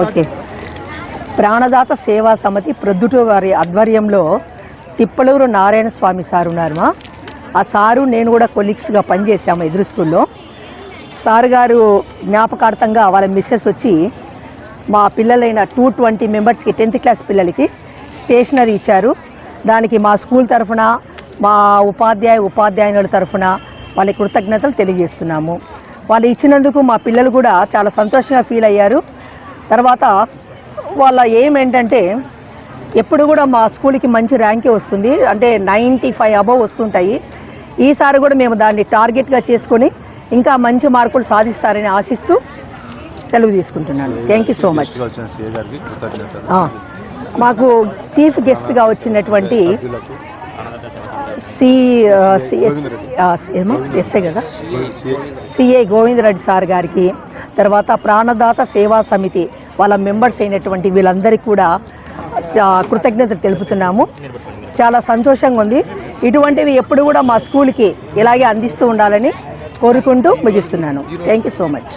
Okay. ప్రాణదాత సేవా సమితి ప్రొద్దుటూరు వారి ఆధ్వర్యంలో తిప్పలూరు నారాయణ స్వామి సార్ ఉన్నారు. ఆ సారు నేను కూడా కొలీగ్స్గా పనిచేసాము ఎదురు స్కూల్లో. సార్ గారు జ్ఞాపకార్థంగా వాళ్ళ మిస్సెస్ వచ్చి మా పిల్లలైన 220 మెంబర్స్కి 10th క్లాస్ పిల్లలకి స్టేషనరీ ఇచ్చారు. దానికి మా స్కూల్ తరఫున మా ఉపాధ్యాయుల తరఫున వాళ్ళకి కృతజ్ఞతలు తెలియజేస్తున్నాము. వాళ్ళు ఇచ్చినందుకు మా పిల్లలు కూడా చాలా సంతోషంగా ఫీల్ అయ్యారు. తర్వాత వాళ్ళ ఏంటంటే ఎప్పుడు కూడా మా స్కూల్కి మంచి ర్యాంకే వస్తుంది, అంటే 95 అబవ్ వస్తుంటాయి. ఈసారి కూడా మేము దాన్ని టార్గెట్గా చేసుకొని ఇంకా మంచి మార్కులు సాధిస్తారని ఆశిస్తూ సెలవు తీసుకుంటున్నాను. Thank you so much. మాకు చీఫ్ గెస్ట్గా వచ్చినటువంటి ఎస్ఐ కదా సిఏ గోవిందరెడ్డి సార్ గారికి, తర్వాత ప్రాణదాత సేవా సమితి వాళ్ళ మెంబర్స్ అయినటువంటి వీళ్ళందరికీ కూడా కృతజ్ఞతలు తెలుపుతున్నాము. చాలా సంతోషంగా ఉంది. ఇటువంటివి ఎప్పుడు కూడా మా స్కూల్కి ఇలాగే అందిస్తూ ఉండాలని కోరుకుంటూ ముగిస్తున్నాను. Thank you so much.